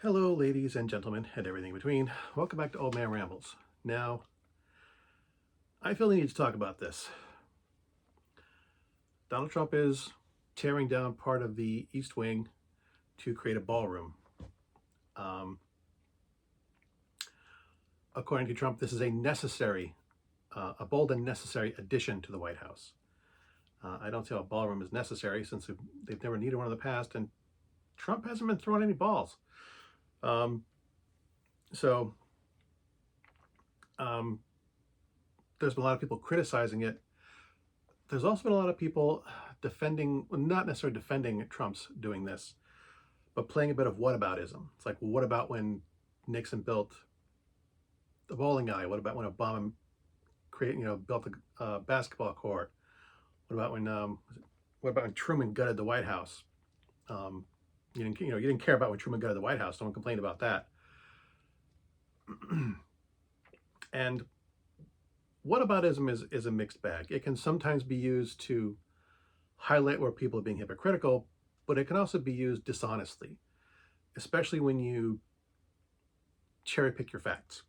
Hello, ladies and gentlemen, and everything in between. Welcome back to Old Man Rambles. Now, I feel the need to talk about this. Donald Trump is tearing down part of the East Wing to create a ballroom. Um, According to Trump, this is a bold and necessary addition to the White House. I don't see how a ballroom is necessary since they've never needed one in the past, and Trump hasn't been throwing any balls. Um, so, um, there's been a lot of people criticizing it. There's also been a lot of people defending, well, not necessarily defending Trump's doing this, but playing a bit of whataboutism. It's like, well, what about when Nixon built the bowling alley? What about when Obama built a basketball court? What about when Truman gutted the White House? Um, you didn't care about when Truman gutted the White House. No one complained about that. And whataboutism is a mixed bag. It can sometimes be used to highlight where people are being hypocritical, but it can also be used dishonestly, especially when you cherry pick your facts.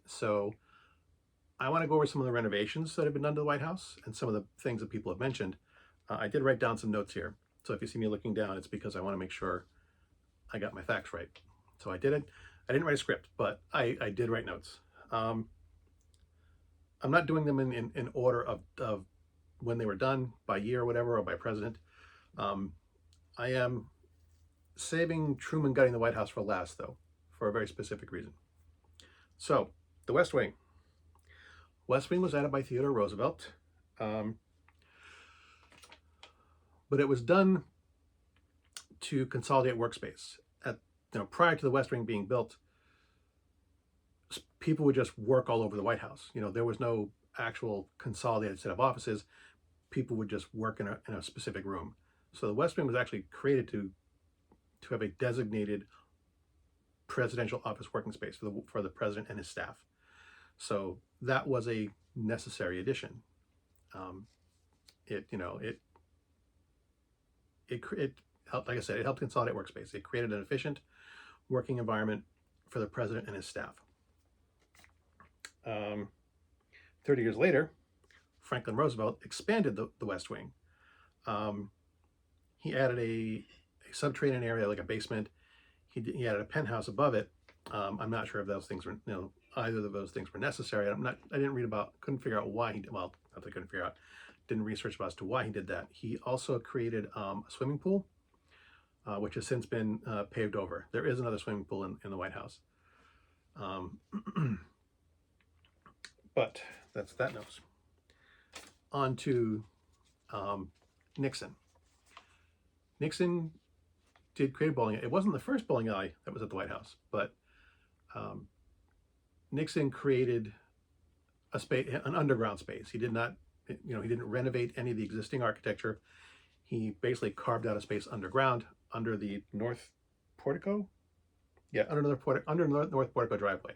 So I want to go over some of the renovations that have been done to the White House and some of the things that people have mentioned. I did write down some notes here. So if you see me looking down, it's because I want to make sure I got my facts right. So I did it. I didn't write a script, but I did write notes. I'm not doing them in order of when they were done, by year or whatever, or by president. I am saving Truman gutting the White House for last, though, for a very specific reason. So, the West Wing. West Wing was added by Theodore Roosevelt, but it was done to consolidate workspace. Prior to the West Wing being built, people would just work all over the White House. There was no actual consolidated set of offices. People would just work in a specific room. So the West Wing was actually created to have a designated presidential office working space for the president and his staff. So that was a necessary addition. It helped, like I said, it helped consolidate workspace. It created an efficient working environment for the president and his staff. 30 years later, Franklin Roosevelt expanded the West Wing. He added a subterranean area, like a basement. He added a penthouse above it. I'm not sure if those things were, either of those things were necessary. I didn't read about, couldn't figure out why he did, well, not that I couldn't figure out, didn't research as to why he did that. He also created a swimming pool, which has since been paved over. There is another swimming pool in the White House. But that's that news. On to Nixon. Nixon did create a bowling alley. It wasn't the first bowling alley that was at the White House, but Nixon created a space, an underground space. He did not, he didn't renovate any of the existing architecture. He basically carved out a space underground under the north portico. Yeah, under North Portico driveway.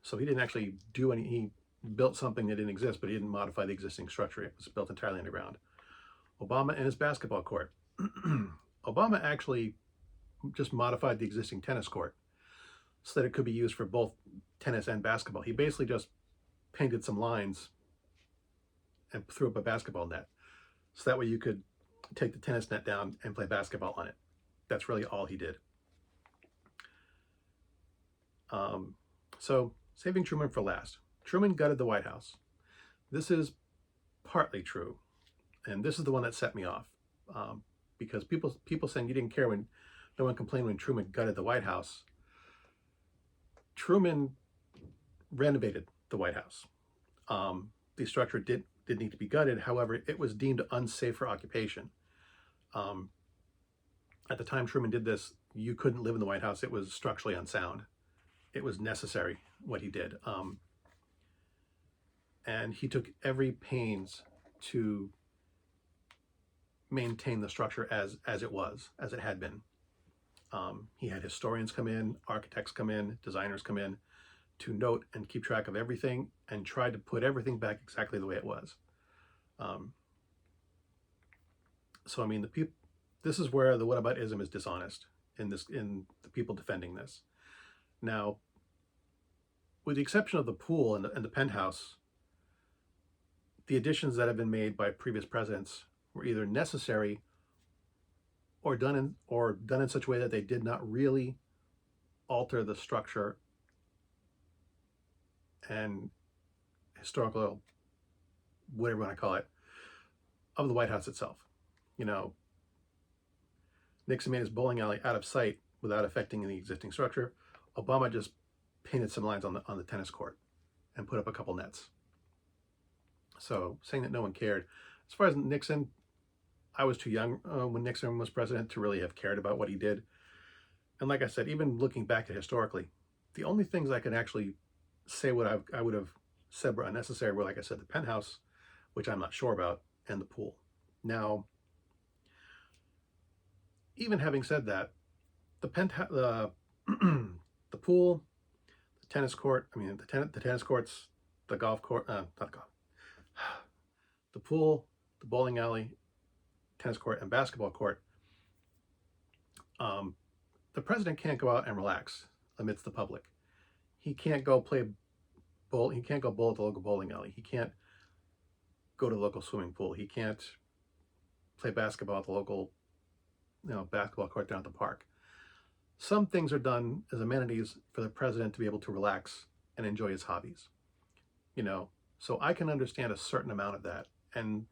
So he didn't actually do any, he built something that didn't exist, but he didn't modify the existing structure. It was built entirely underground. Obama and his basketball court. Obama actually just modified the existing tennis court so that it could be used for both tennis and basketball. He basically just painted some lines and threw up a basketball net. So that way you could take the tennis net down and play basketball on it. That's really all he did. So saving Truman for last. Truman gutted the White House. This is partly true. And this is the one that set me off. Because people saying you didn't care when no one complained when Truman gutted the White House. Truman renovated the White House. The structure did need to be gutted. However, it was deemed unsafe for occupation. At the time Truman did this, you couldn't live in the White House. It was structurally unsound. It was necessary what he did. And he took every pains to maintain the structure as it had been. He had historians come in, architects come in, designers come in to note and keep track of everything and try to put everything back exactly the way it was. So I mean, this is where the whataboutism is dishonest. in the people defending this. Now, with the exception of the pool and the penthouse, the additions that have been made by previous presidents were either necessary or done in such a way that they did not really alter the structure and historical, whatever you want to call it, of the White House itself. You know, Nixon made his bowling alley out of sight without affecting the existing structure. Obama just painted some lines on the tennis court and put up a couple nets. So saying that no one cared. As far as Nixon, I was too young when Nixon was president to really have cared about what he did. And like I said, even looking back at historically, the only things I can actually say what I would have said were unnecessary were, like I said, the penthouse, which I'm not sure about, and the pool. Now, even having said that, the pool, the tennis court, the tennis courts, the golf court, not golf, the pool, the bowling alley, tennis court, and basketball court, the president can't go out and relax amidst the public. He can't go play bowl. He can't go bowl at the local bowling alley. He can't go to the local swimming pool. He can't play basketball at the local, basketball court down at the park. Some things are done as amenities for the president to be able to relax and enjoy his hobbies. So I can understand a certain amount of that. And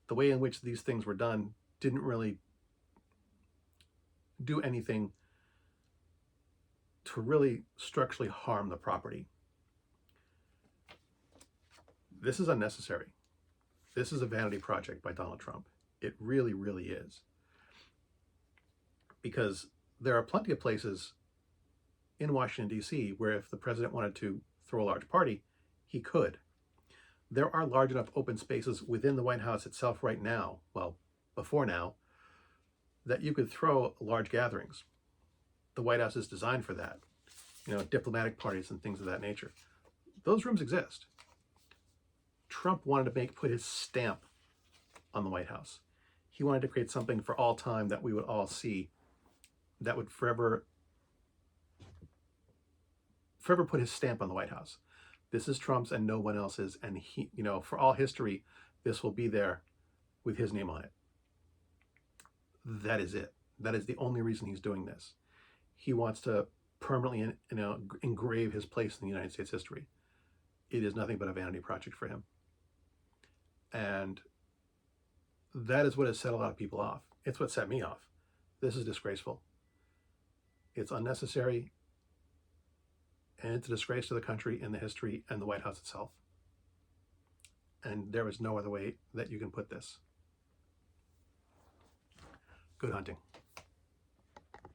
the way in which these things were done didn't really do anything to really structurally harm the property. This is unnecessary. This is a vanity project by Donald Trump. It really, really is. Because there are plenty of places in Washington, D.C., where if the president wanted to throw a large party, he could. There are large enough open spaces within the White House itself right now, well, before now, that you could throw large gatherings. The White House is designed for that, diplomatic parties and things of that nature. Those rooms exist. Trump wanted to put his stamp on the White House. He wanted to create something for all time that we would all see, that would forever put his stamp on the White House. This is Trump's and no one else's, and he, for all history, this will be there with his name on it. That is it. That is the only reason he's doing this. He wants to permanently, engrave his place in the United States history. It is nothing but a vanity project for him. And that is what has set a lot of people off. It's what set me off. This is disgraceful. It's unnecessary, and it's a disgrace to the country and the history and the White House itself. And there is no other way that you can put this. Good hunting.